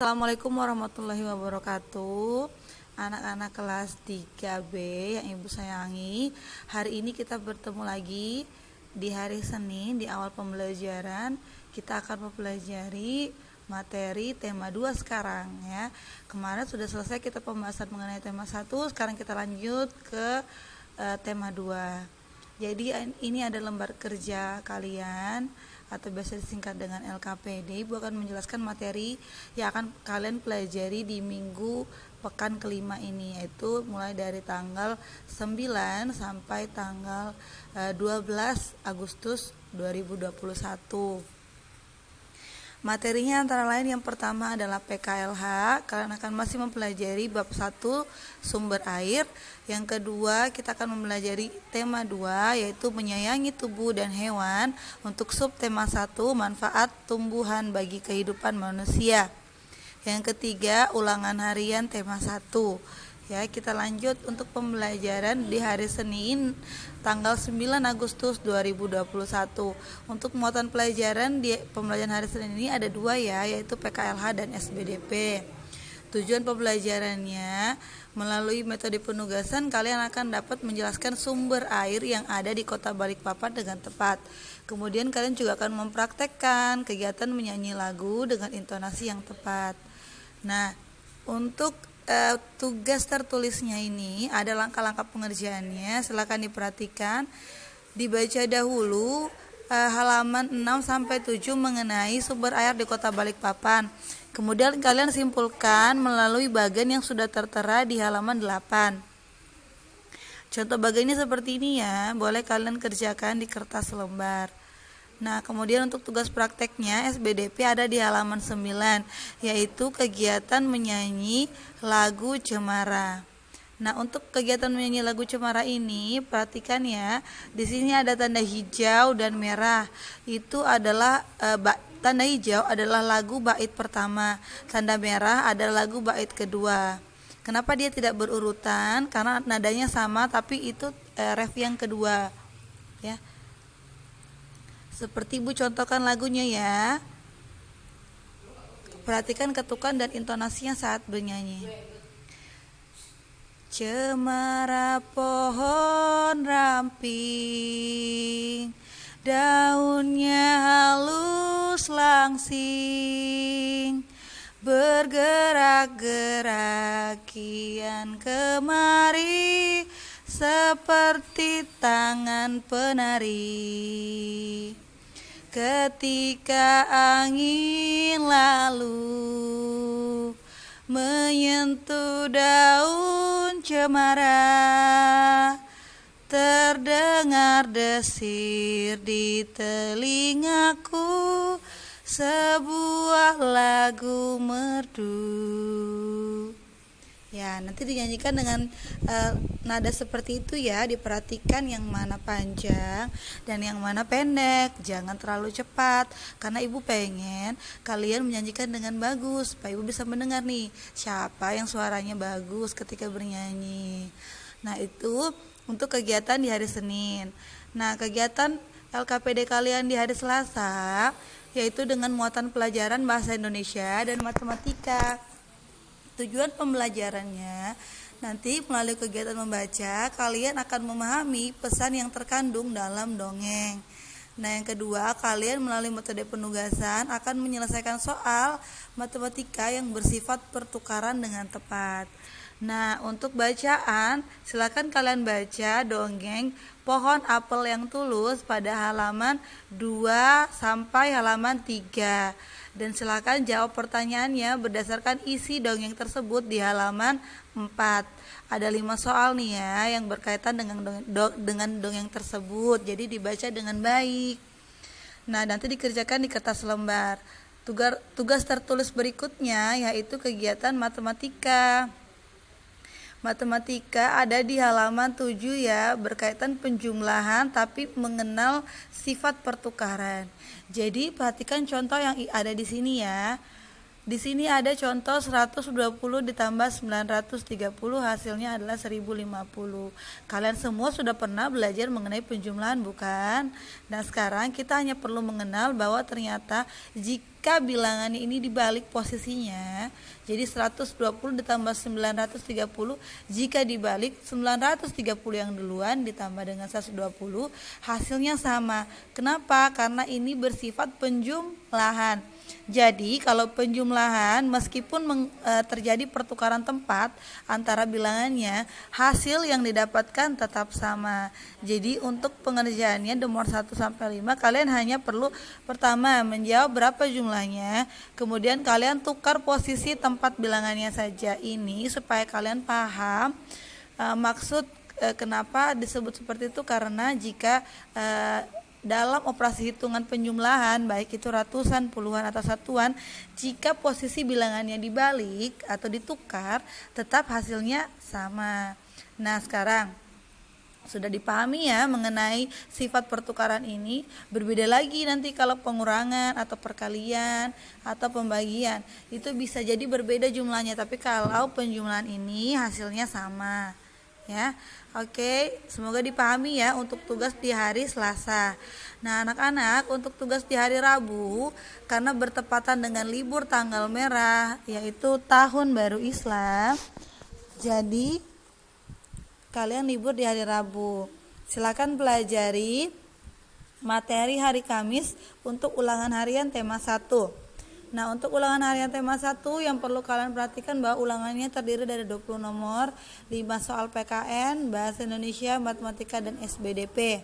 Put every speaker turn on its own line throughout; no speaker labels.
Assalamualaikum warahmatullahi wabarakatuh. Anak-anak kelas 3B yang Ibu sayangi, hari ini kita bertemu lagi di hari Senin di awal pembelajaran. Kita akan mempelajari materi tema 2 sekarang ya. Kemarin sudah selesai kita pembahasan mengenai tema 1, sekarang kita lanjut ke tema 2. Jadi ini ada lembar kerja kalian atau biasa disingkat dengan LKPD. Ibu akan menjelaskan materi yang akan kalian pelajari di minggu pekan kelima ini, yaitu mulai dari tanggal 9 sampai tanggal 12 Agustus 2021. Materinya antara lain yang pertama adalah PKLH. Kalian akan masih mempelajari bab 1 sumber air. Yang kedua kita akan mempelajari tema 2 yaitu menyayangi tubuh dan hewan. Untuk subtema 1 manfaat tumbuhan bagi kehidupan manusia. Yang ketiga ulangan harian tema 1. Ya, kita lanjut untuk pembelajaran di hari Senin tanggal 9 Agustus 2021. Untuk muatan pelajaran di pembelajaran hari Senin ini ada 2 ya, yaitu PKLH dan SBDP. Tujuan pembelajarannya melalui metode penugasan kalian akan dapat menjelaskan sumber air yang ada di Kota Balikpapan dengan tepat. Kemudian kalian juga akan mempraktekkan kegiatan menyanyi lagu dengan intonasi yang tepat. Nah, untuk tugas tertulisnya ini ada langkah-langkah pengerjaannya, silakan diperhatikan. Dibaca dahulu halaman 6 sampai 7 mengenai sumber air di Kota Balikpapan. Kemudian kalian simpulkan melalui bagian yang sudah tertera di halaman 8. Contoh bagiannya seperti ini ya, boleh kalian kerjakan di kertas lembar. Nah, kemudian untuk tugas prakteknya SBDP ada di halaman 9, yaitu kegiatan menyanyi lagu Cemara. Nah, untuk kegiatan menyanyi lagu Cemara ini, perhatikan ya, di sini ada tanda hijau dan merah. Itu adalah tanda hijau adalah lagu bait pertama, tanda merah adalah lagu bait kedua. Kenapa dia tidak berurutan? Karena nadanya sama, tapi itu ref yang kedua, ya. Seperti Ibu contohkan lagunya ya. Perhatikan ketukan dan intonasinya saat bernyanyi. Cemara pohon ramping, daunnya halus langsing, bergerak-gerak kian kemari, seperti tangan penari. Ketika angin lalu menyentuh daun cemara, terdengar desir di telingaku, sebuah lagu merdu. Ya, nanti dinyanyikan dengan nada seperti itu ya. Diperhatikan yang mana panjang dan yang mana pendek. Jangan terlalu cepat, karena Ibu pengen kalian menyanyikan dengan bagus supaya Ibu bisa mendengar nih siapa yang suaranya bagus ketika bernyanyi. Nah, itu untuk kegiatan di hari Senin. Nah, kegiatan LKPD kalian di hari Selasa yaitu dengan muatan pelajaran bahasa Indonesia dan matematika. Tujuan pembelajarannya nanti melalui kegiatan membaca kalian akan memahami pesan yang terkandung dalam dongeng. Nah, yang kedua, kalian melalui metode penugasan akan menyelesaikan soal matematika yang bersifat pertukaran dengan tepat. Nah, untuk bacaan silakan kalian baca dongeng Pohon Apel yang Tulus pada halaman 2 sampai halaman 3. Dan silakan jawab pertanyaannya berdasarkan isi dongeng tersebut di halaman 4. Ada 5 soal nih ya yang berkaitan dengan dongeng tersebut. Jadi dibaca dengan baik. Nah, nanti dikerjakan di kertas lembar. Tugas tertulis berikutnya yaitu kegiatan matematika. Matematika ada di halaman 7 ya, berkaitan penjumlahan tapi mengenal sifat pertukaran. Jadi perhatikan contoh yang ada di sini ya. Di sini ada contoh 120 ditambah 930 hasilnya adalah 1050. Kalian semua sudah pernah belajar mengenai penjumlahan bukan? Nah sekarang kita hanya perlu mengenal bahwa ternyata jika bilangannya ini dibalik posisinya, jadi 120 ditambah 930, jika dibalik 930 yang duluan ditambah dengan 120 hasilnya sama. Kenapa? Karena ini bersifat penjumlahan. Jadi kalau penjumlahan meskipun terjadi pertukaran tempat antara bilangannya, hasil yang didapatkan tetap sama. Jadi untuk pengerjaannya nomor 1 sampai 5 kalian hanya perlu pertama menjawab berapa jumlahnya, kemudian kalian tukar posisi tempat bilangannya saja. Ini supaya kalian paham maksud kenapa disebut seperti itu, karena jika dalam operasi hitungan penjumlahan, baik itu ratusan, puluhan, atau satuan, jika posisi bilangannya dibalik atau ditukar, tetap hasilnya sama. Nah sekarang sudah dipahami ya mengenai sifat pertukaran ini. Berbeda lagi nanti kalau pengurangan atau perkalian atau pembagian, itu bisa jadi berbeda jumlahnya, tapi kalau penjumlahan ini hasilnya sama ya. Oke, semoga dipahami ya untuk tugas di hari Selasa. Nah anak-anak, untuk tugas di hari Rabu, karena bertepatan dengan libur tanggal merah, yaitu Tahun Baru Islam, jadi kalian libur di hari Rabu. Silakan pelajari materi hari Kamis untuk ulangan harian tema 1. Nah untuk ulangan harian tema 1 yang perlu kalian perhatikan bahwa ulangannya terdiri dari 20 nomor, 5 soal PKN, Bahasa Indonesia, Matematika, dan SBDP.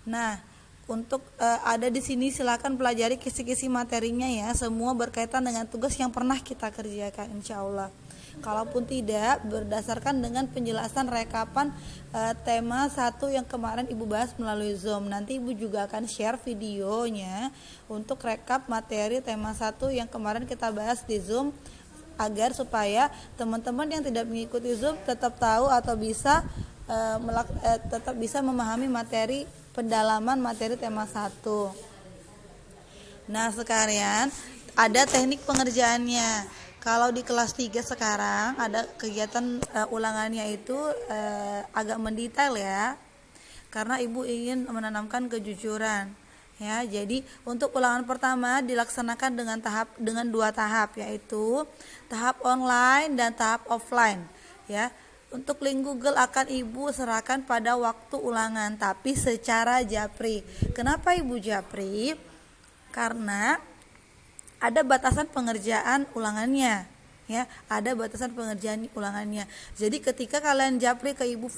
Nah untuk ada di sini silakan pelajari kisi-kisi materinya ya, semua berkaitan dengan tugas yang pernah kita kerjakan insya Allah. Kalaupun tidak, berdasarkan dengan penjelasan rekapan tema 1 yang kemarin Ibu bahas melalui Zoom. Nanti Ibu juga akan share videonya untuk rekap materi tema 1 yang kemarin kita bahas di Zoom, agar supaya teman-teman yang tidak mengikuti Zoom tetap tahu atau bisa tetap bisa memahami materi pendalaman materi tema 1. Nah sekalian, ada teknik pengerjaannya. Kalau di kelas 3 sekarang ada kegiatan ulangannya itu agak mendetail ya, karena Ibu ingin menanamkan kejujuran ya. Jadi untuk ulangan pertama dilaksanakan dengan 2 tahap, yaitu tahap online dan tahap offline ya. Untuk link Google akan Ibu serahkan pada waktu ulangan, tapi secara japri. Kenapa Ibu japri? Karena ada batasan pengerjaan ulangannya ya, ada batasan pengerjaan ulangannya. Jadi ketika kalian japri ke Ibu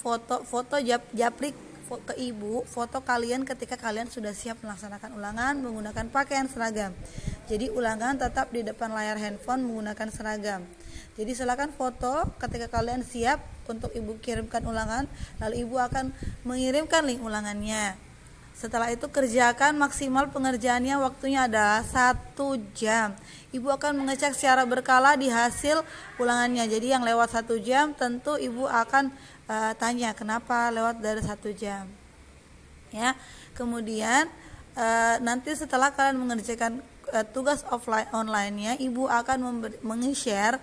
japri ke Ibu foto kalian ketika kalian sudah siap melaksanakan ulangan menggunakan pakaian seragam. Jadi ulangan tetap di depan layar handphone menggunakan seragam. Jadi silakan foto ketika kalian siap untuk Ibu kirimkan ulangan, lalu Ibu akan mengirimkan link ulangannya. Setelah itu kerjakan maksimal pengerjaannya, waktunya adalah 1 jam. Ibu akan mengecek secara berkala di hasil ulangannya. Jadi yang lewat 1 jam tentu Ibu akan tanya kenapa lewat dari 1 jam. Ya. Kemudian nanti setelah kalian mengerjakan tugas offline online-nya, Ibu akan meng-share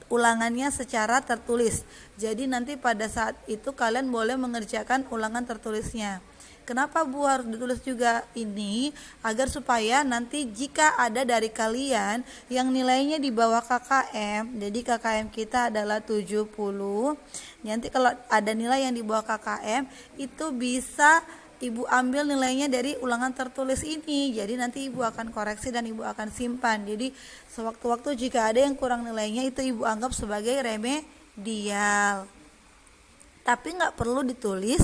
ulangannya secara tertulis. Jadi nanti pada saat itu kalian boleh mengerjakan ulangan tertulisnya. Kenapa Bu harus ditulis juga ini? Agar supaya nanti jika ada dari kalian yang nilainya di bawah KKM, jadi KKM kita adalah 70, nanti kalau ada nilai yang di bawah KKM itu bisa Ibu ambil nilainya dari ulangan tertulis ini. Jadi nanti Ibu akan koreksi dan Ibu akan simpan. Jadi sewaktu-waktu jika ada yang kurang nilainya itu Ibu anggap sebagai remedial. Tapi nggak perlu ditulis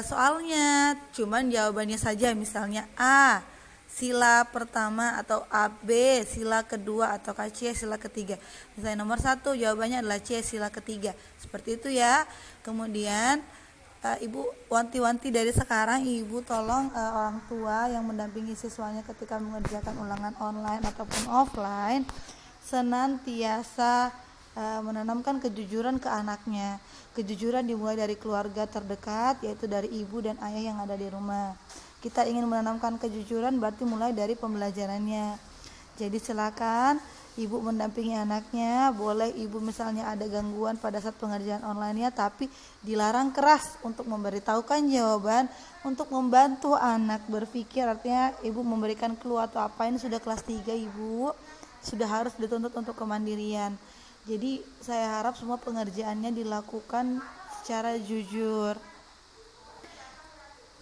soalnya, cuman jawabannya saja, misalnya A sila pertama atau AB sila kedua atau C sila ketiga. Misalnya nomor 1 jawabannya adalah C sila ketiga, seperti itu ya. Kemudian Ibu wanti-wanti dari sekarang, Ibu tolong orang tua yang mendampingi siswanya ketika mengerjakan ulangan online ataupun offline senantiasa menanamkan kejujuran ke anaknya. Kejujuran dimulai dari keluarga terdekat, yaitu dari ibu dan ayah yang ada di rumah. Kita ingin menanamkan kejujuran berarti mulai dari pembelajarannya. Jadi silakan ibu mendampingi anaknya. Boleh ibu misalnya ada gangguan pada saat pengerjaan online-nya, tapi dilarang keras untuk memberitahukan jawaban, untuk membantu anak berpikir. Artinya ibu memberikan clue atau apa, ini sudah kelas 3 ibu, sudah harus dituntut untuk kemandirian. Jadi saya harap semua pengerjaannya dilakukan secara jujur.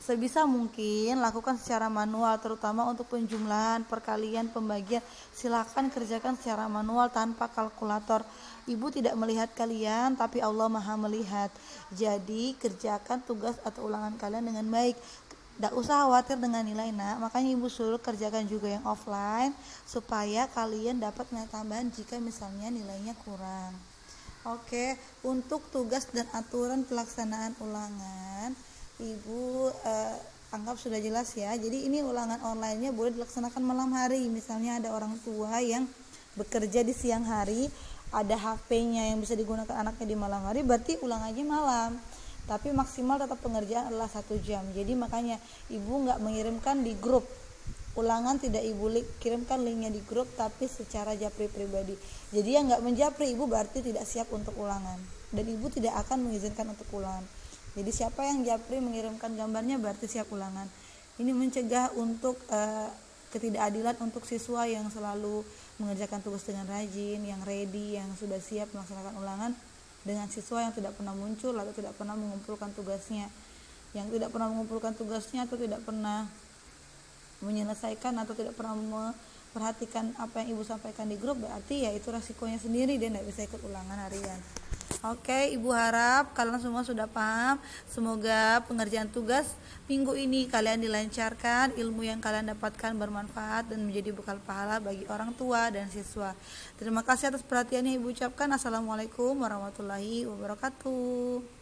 Sebisa mungkin lakukan secara manual, terutama untuk penjumlahan, perkalian, pembagian. Silakan kerjakan secara manual tanpa kalkulator. Ibu tidak melihat kalian, tapi Allah Maha melihat. Jadi kerjakan tugas atau ulangan kalian dengan baik. Tidak usah khawatir dengan nilai, nak. Makanya ibu suruh kerjakan juga yang offline supaya kalian dapat nilai tambahan jika misalnya nilainya kurang. Oke, untuk tugas dan aturan pelaksanaan ulangan, ibu anggap sudah jelas ya. Jadi ini ulangan online-nya boleh dilaksanakan malam hari. Misalnya ada orang tua yang bekerja di siang hari, ada HP-nya yang bisa digunakan anaknya di malam hari, berarti ulangannya malam. Tapi maksimal tetap pengerjaan adalah 1 jam. Jadi makanya ibu nggak mengirimkan di grup ulangan, tidak ibu kirimkan linknya di grup, tapi secara japri pribadi. Jadi yang nggak menjapri ibu berarti tidak siap untuk ulangan, dan ibu tidak akan mengizinkan untuk ulangan. Jadi siapa yang japri mengirimkan gambarnya berarti siap ulangan. Ini mencegah untuk ketidakadilan untuk siswa yang selalu mengerjakan tugas dengan rajin, yang ready, yang sudah siap melaksanakan ulangan, dengan siswa yang tidak pernah muncul atau tidak pernah mengumpulkan tugasnya. Yang tidak pernah mengumpulkan tugasnya atau tidak pernah menyelesaikan atau tidak pernah memperhatikan apa yang ibu sampaikan di grup, berarti ya itu resikonya sendiri, dia tidak bisa ikut ulangan harian. Oke, ibu harap kalian semua sudah paham. Semoga pengerjaan tugas minggu ini kalian dilancarkan, ilmu yang kalian dapatkan bermanfaat dan menjadi bekal pahala bagi orang tua dan siswa. Terima kasih atas perhatiannya ibu ucapkan. Assalamualaikum warahmatullahi wabarakatuh.